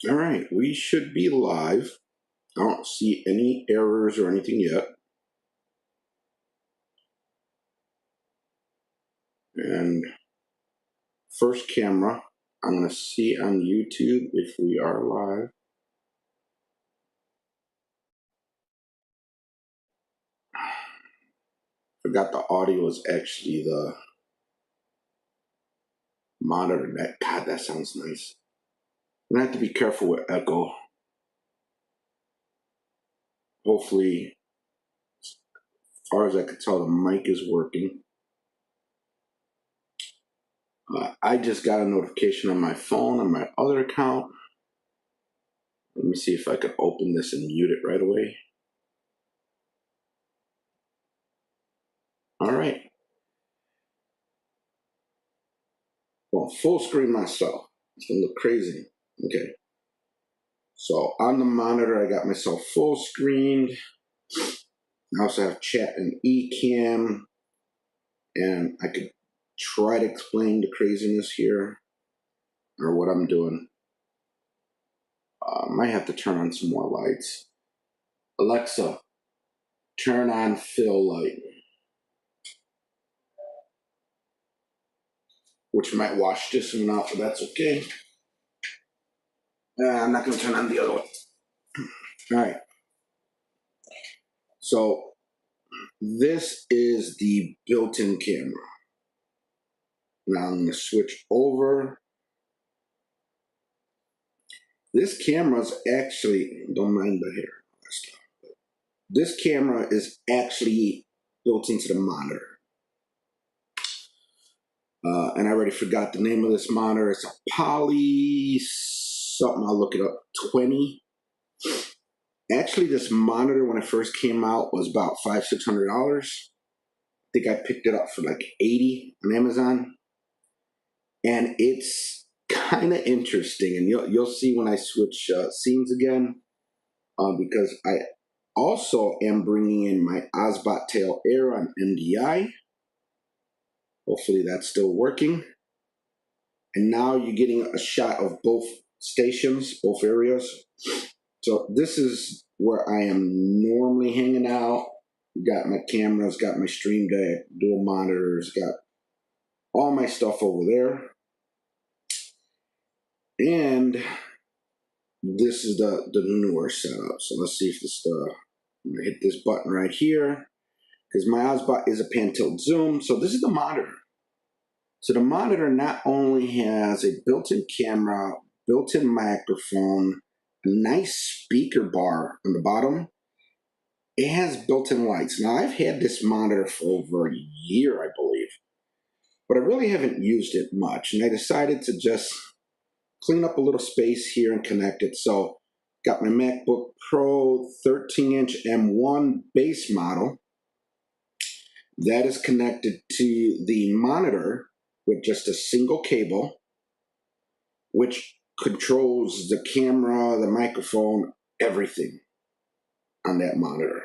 All right, we should be live. I don't see any errors or anything yet. And first camera, I'm going to see on YouTube if we are live. Forgot the audio is actually the monitor. God, that sounds nice. I'm going to have to be careful with echo. Hopefully, as far as I can tell, the mic is working. I just got a notification on my phone on my other account. Let me see if I can open this and mute it right away. All right. Well, full screen myself. It's gonna look crazy. Okay. So on the monitor, I got myself full screened. I also have chat and eCam, and I could try to explain the craziness here or what I'm doing. Might have to turn on some more lights. Alexa, turn on fill light, which might wash this one out, but that's okay. I'm not going to turn on the other one. All right. So this is the built-in camera. Now I'm going to switch over. This camera's actually, don't mind the hair. This camera is actually built into the monitor. And I already forgot the name of this monitor. It's a Poly something, I'll look it up, 20. Actually, this monitor, when it first came out, was about $500-600. I think I picked it up for like $80 on Amazon. And it's kind of interesting. And you'll see when I switch scenes again, because I also am bringing in my Osbot Tail Air on MDI. Hopefully that's still working. And now you're getting a shot of both stations, both areas. So this is where I am normally hanging out. Got my cameras, got my Stream Deck, dual monitors, got all my stuff over there. And this is the newer setup. So let's see if this I'm gonna hit this button right here, because my Osbot is a pan tilt zoom. So this is the monitor. So the monitor not only has a built-in camera, built-in microphone, a nice speaker bar on the bottom. It has built-in lights. Now I've had this monitor for over a year, I believe, but I really haven't used it much. And I decided to just clean up a little space here and connect it. So got my MacBook Pro 13-inch M1 base model that is connected to the monitor with just a single cable, which controls the camera, the microphone, everything on that monitor.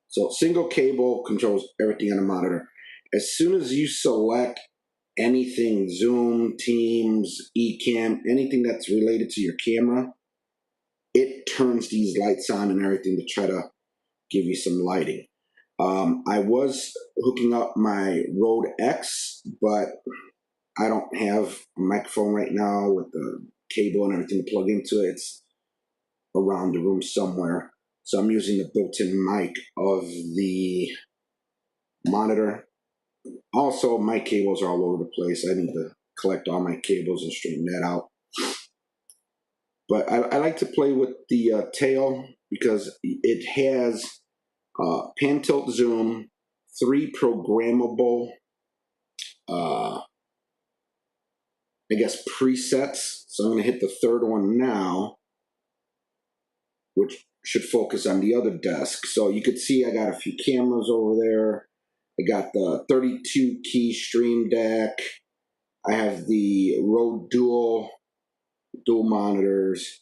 So single cable controls everything on the monitor. As soon as you select anything, Zoom, Teams, eCam, anything that's related to your camera, it turns these lights on and everything to try to give you some lighting. I was hooking up my Rode X, but I don't have a microphone right now with the cable and everything to plug into it. It's around the room somewhere. So I'm using the built-in mic of the monitor. Also, my cables are all over the place. I need to collect all my cables and straighten that out. But I like to play with the tail because it has pan tilt zoom, 3 programmable, I guess, presets. So I'm going to hit the third one now, which should focus on the other desk. So you could see I got a few cameras over there. I got the 32 key Stream Deck. I have the Rode dual monitors.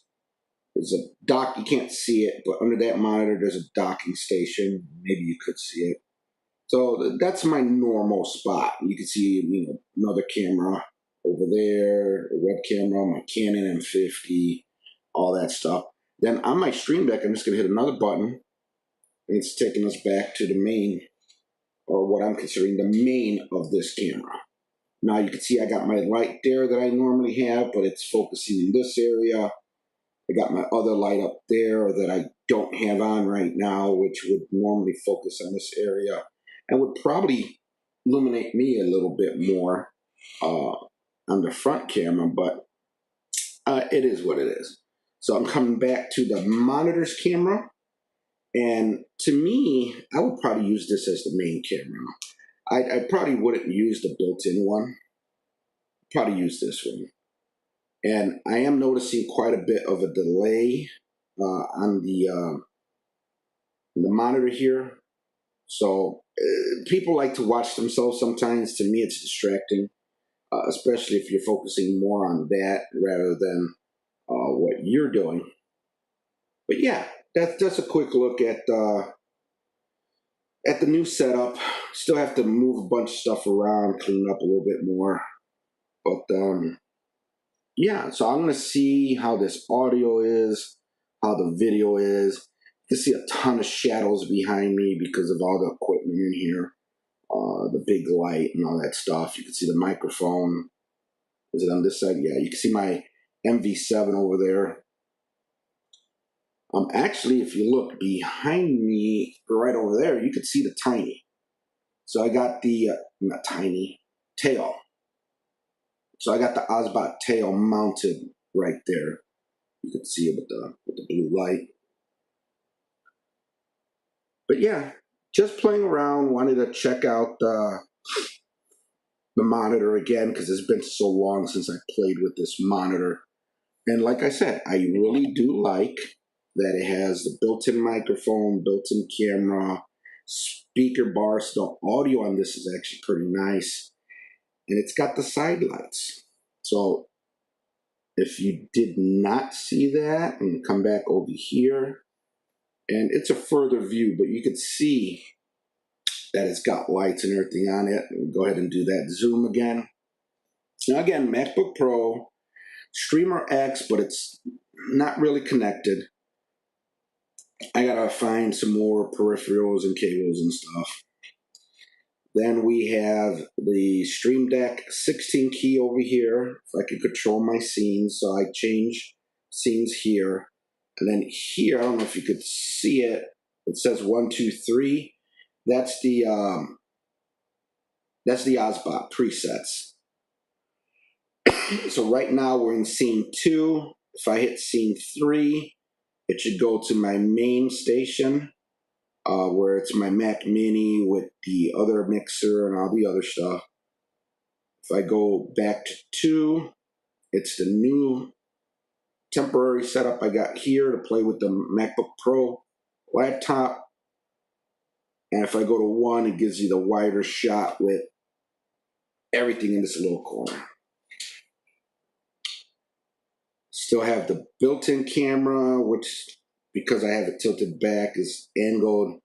There's a dock, you can't see it, but under that monitor there's a docking station. Maybe you could see it. So that's my normal spot. You can see, another camera over there, a web camera, my Canon M50. all that stuff. Then on my Stream Deck, I'm just going to hit another button, and it's taking us back to the main, or what I'm considering the main of this camera. Now you can see I got my light there that I normally have, but it's focusing in this area. I got my other light up there that I don't have on right now, which would normally focus on this area and would probably illuminate me a little bit more on the front camera, but it is what it is. So I'm coming back to the monitor's camera, and to me, I would probably use this as the main camera. I probably wouldn't use the built-in one. Probably use this one. And I am noticing quite a bit of a delay on the monitor here. So people like to watch themselves sometimes. To me, it's distracting, especially if you're focusing more on that rather than what you're doing. But yeah, that's a quick look at the new setup. Still have to move a bunch of stuff around, clean up a little bit more. But yeah, so I'm going to see how this audio is, how the video is. You can see a ton of shadows behind me because of all the equipment in here, the big light and all that stuff. You can see the microphone. Is it on this side? Yeah, you can see my MV7 over there. Actually, if you look behind me, right over there, you can see the Tiny. So I got the, not Tiny, tail. So I got the Osbot tail mounted right there. You can see it with the blue light. But yeah, just playing around. Wanted to check out the monitor again because it's been so long since I played with this monitor. And like I said, I really do like that it has the built-in microphone, built-in camera, speaker bar. So the audio on this is actually pretty nice. And it's got the side lights. So if you did not see that, and come back over here, and it's a further view, but you could see that it's got lights and everything on it. Go ahead and do that zoom again. Now again, MacBook Pro, Streamer X, but it's not really connected. I gotta find some more peripherals and cables and stuff. Then we have the Stream Deck 16 key over here. If I can control my scenes, so I change scenes here. And then here, I don't know if you could see it. It says 1, 2, 3. That's the Osbot presets. So right now we're in scene 2. If I hit scene 3, it should go to my main station, where it's my Mac Mini with the other mixer and all the other stuff. If I go back to 2, it's the new temporary setup I got here to play with the MacBook Pro laptop. And if I go to 1, it gives you the wider shot with everything in this little corner. Still have the built-in camera, which, because I have it tilted back, is angled.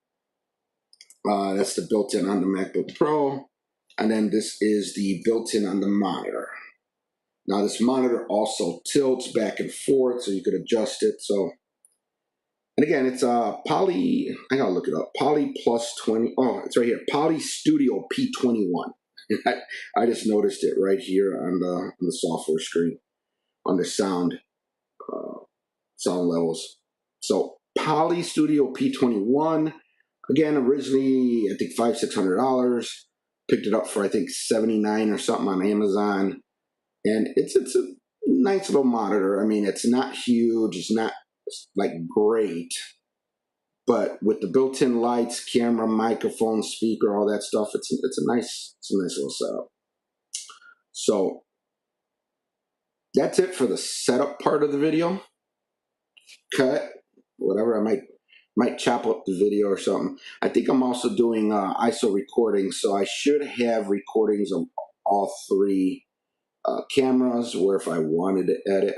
That's the built-in on the MacBook Pro. And then this is the built-in on the monitor. Now this monitor also tilts back and forth, so you could adjust it. So, and again, it's Poly, I gotta look it up, Poly Plus 20, oh, it's right here, Poly Studio P21. I just noticed it right here on the software screen, on the sound levels. So Poly Studio P21, again, originally I think $500-600. Picked it up for I think $79 or something on Amazon, and it's a nice little monitor. I mean, it's not huge, it's not like great, but with the built-in lights, camera, microphone, speaker, all that stuff, it's a nice little setup. So that's it for the setup part of the video. Cut, whatever, I might chop up the video or something. I think I'm also doing ISO recordings, so I should have recordings of all 3 cameras, where if I wanted to edit,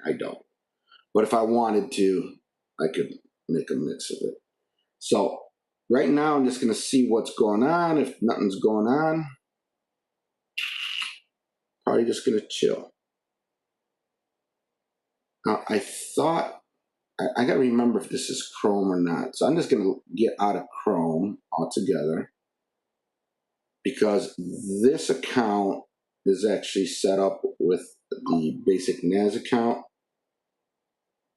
I don't. But if I wanted to, I could make a mix of it. So right now, I'm just going to see what's going on. If nothing's going on, probably just going to chill. Now, I thought, I gotta remember if this is Chrome or not. So I'm just gonna get out of Chrome altogether, because this account is actually set up with the basic NAS account.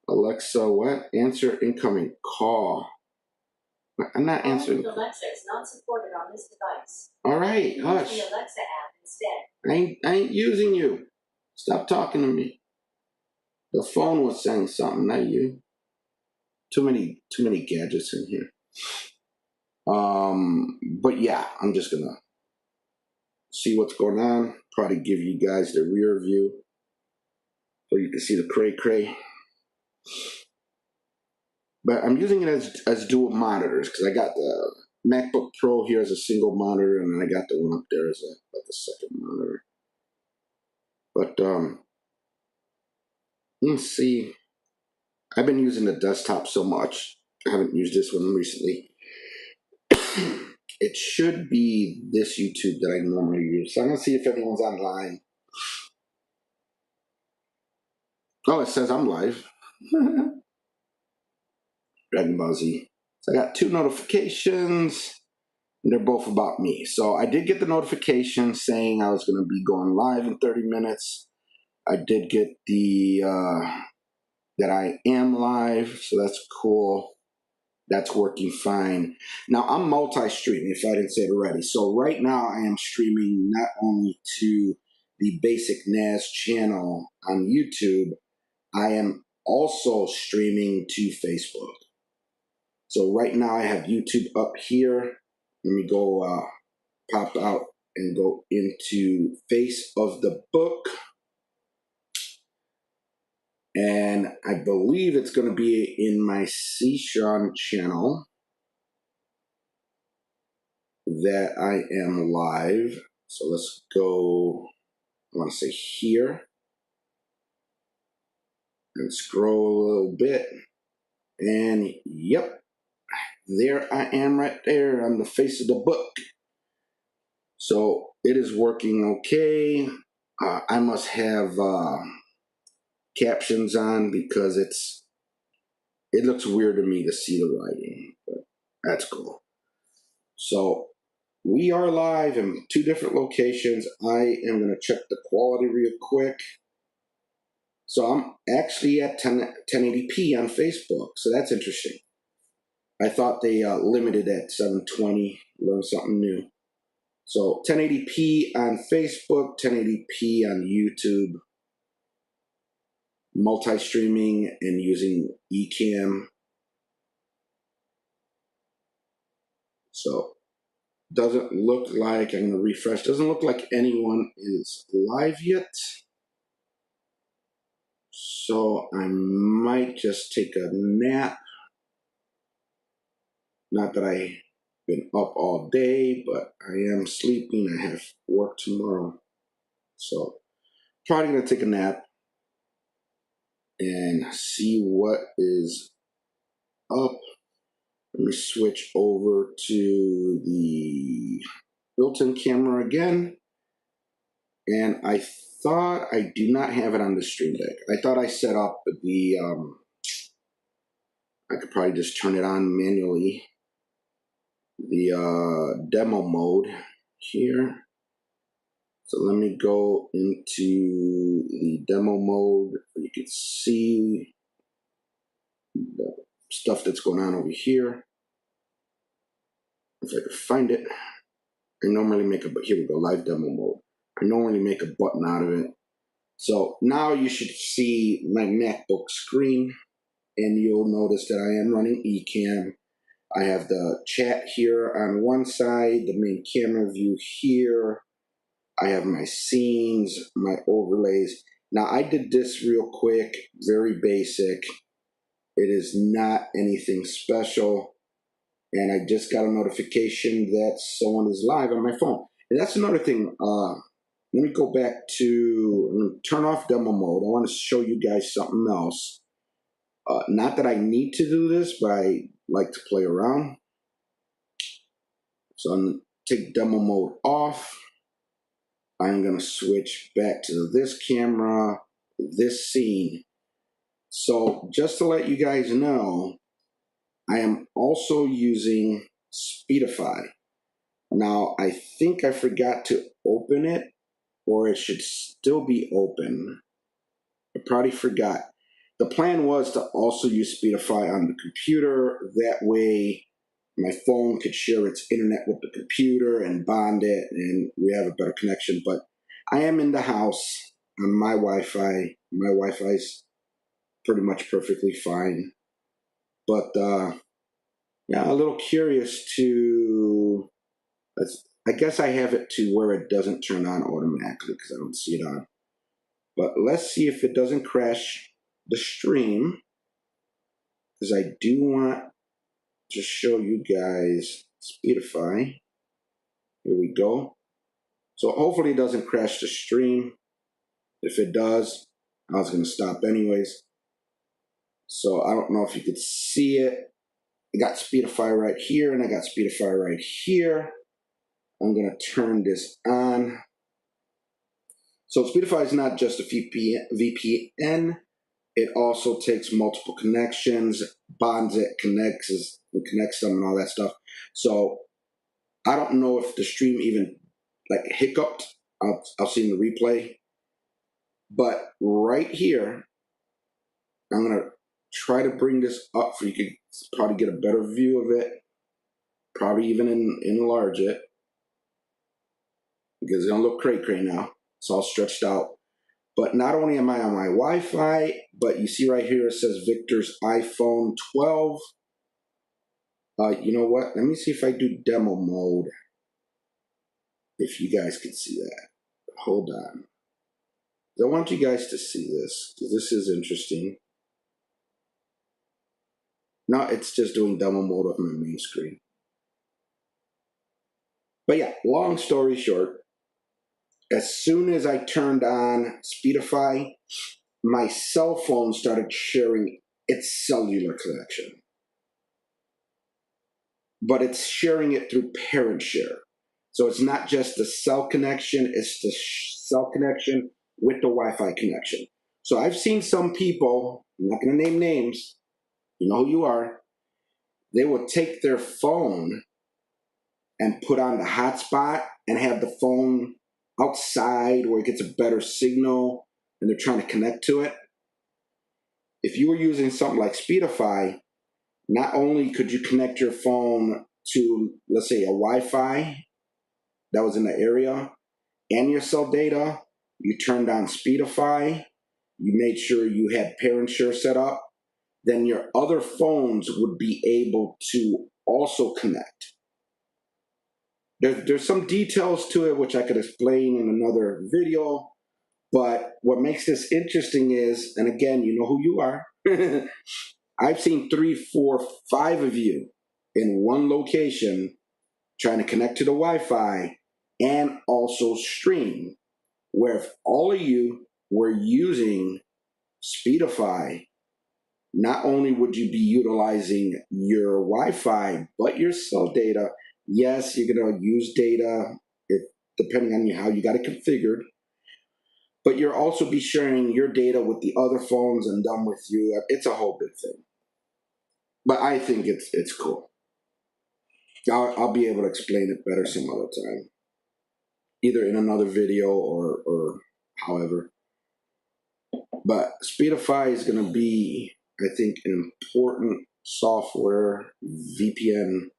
Alexa, what? Answer incoming call. I'm not answering. Alexa is not supported on this device. All right, hush. Use the Alexa app instead. I ain't using you. Stop talking to me. The phone was saying something, not you. Too many gadgets in here. But yeah, I'm just gonna see what's going on. Probably give you guys the rear view so you can see the cray. But I'm using it as dual monitors because I got the MacBook Pro here as a single monitor, and then I got the one up there as a second monitor. But let's see. I've been using the desktop so much. I haven't used this one recently. It should be this YouTube that I normally use. So I'm gonna see if anyone's online. Oh, it says I'm live. Dragon Ball Z. So I got 2 notifications. And they're both about me. So I did get the notification saying I was going to be going live in 30 minutes. I did get the that I am live, so that's cool. That's working fine. Now I'm multi-streaming, if I didn't say it already. So right now I am streaming not only to the basic NAS channel on YouTube, I am also streaming to Facebook. So right now I have YouTube up here. Let me go pop out and go into Face of the Book. And I believe it's going to be in my Sean channel that I am live. So let's go, I want to say here, and scroll a little bit. And yep, there I am right there on the Face of the Book. So it is working okay. I must have captions on because it looks weird to me to see the writing, but that's cool. So we are live in 2 different locations. I am going to check the quality real quick. So I'm actually at 1080p on Facebook, so that's interesting. I thought they limited at 720, learn something new. So 1080p on Facebook, 1080p on YouTube, multi-streaming and using Ecamm. So doesn't look like, I'm going to refresh, doesn't look like anyone is live yet. So I might just take a nap. Not that I've been up all day, but I am sleeping. I have work tomorrow. So probably going to take a nap and see what is up. Let me switch over to the built-in camera again. And I thought I do not have it on the Stream Deck. I thought I set up the, I could probably just turn it on manually. The demo mode here. So let me go into the demo mode. You can see the stuff that's going on over here. If I could find it, I normally make a, here we go, live demo mode. I normally make a button out of it. So now you should see my MacBook screen, and you'll notice that I am running Ecamm. I have the chat here on one side, the main camera view here. I have my scenes, my overlays. Now I did this real quick, very basic. It is not anything special. And I just got a notification that someone is live on my phone. And that's another thing. Let me go back to, turn off demo mode. I want to show you guys something else. Not that I need to do this, but I like to play around. So I'm going to take demo mode off. I'm going to switch back to this camera, this scene. So just to let you guys know, I am also using Speedify. Now, I think I forgot to open it, or it should still be open. I probably forgot. The plan was to also use Speedify on the computer. That way, my phone could share its internet with the computer and bond it, and we have a better connection. But I am in the house on my Wi-Fi. My Wi-Fi's pretty much perfectly fine. But yeah, a little curious to. I guess I have it to where it doesn't turn on automatically because I don't see it on. But let's see if it doesn't crash the stream, because I do want to show you guys Speedify. Here we go. So hopefully it doesn't crash the stream. If it does, I was going to stop anyways. So I don't know if you could see it. I got Speedify right here, and I got Speedify right here. I'm going to turn this on. So Speedify is not just a VPN. It also takes multiple connections, bonds it, connects them, and all that stuff. So I don't know if the stream even like hiccuped. I'll see in the replay. But right here, I'm gonna try to bring this up so you can probably get a better view of it. Probably even enlarge it, because it's gonna look cray now. It's all stretched out. But not only am I on my Wi-Fi, but you see right here it says Victor's iPhone 12. You know what? Let me see if I do demo mode. If you guys can see that. Hold on. I want you guys to see this, because this is interesting. No, it's just doing demo mode of my main screen. But yeah, long story short, as soon as I turned on Speedify, my cell phone started sharing its cellular connection. But it's sharing it through parent share. So it's not just the cell connection, it's the cell connection with the Wi-Fi connection. So I've seen some people, I'm not going to name names, you know who you are, they will take their phone and put on the hotspot and have the phone outside where it gets a better signal and they're trying to connect to it. If you were using something like Speedify, not only could you connect your phone to, let's say, a Wi-Fi that was in the area and your cell data, you turned on Speedify, you made sure you had parent share set up, then your other phones would be able to also connect. There's some details to it which I could explain in another video, but what makes this interesting is, and again, you know who you are, I've seen 3, 4, 5 of you in one location trying to connect to the Wi-Fi and also stream, where if all of you were using Speedify, not only would you be utilizing your Wi-Fi, but your cell data. Yes, you're going to use data depending on how you got it configured, but you'll also be sharing your data with the other phones and them with you. It's a whole big thing. But I think it's cool. I'll be able to explain it better some other time, either in another video or however. But Speedify is going to be, I think, an important software VPN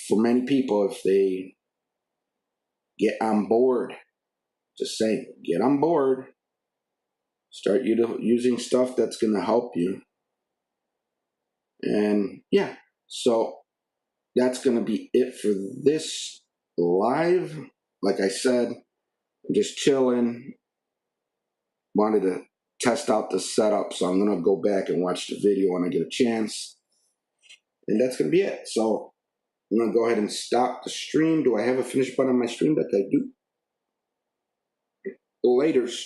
for many people if they get on board. Just saying, get on board. Start using stuff that's going to help you. And yeah, so that's going to be it for this live. Like I said, I'm just chilling. Wanted to test out the setup, so I'm going to go back and watch the video when I get a chance. And that's going to be it. So I'm going to go ahead and stop the stream. Do I have a finish button on my stream deck? I do. Laters.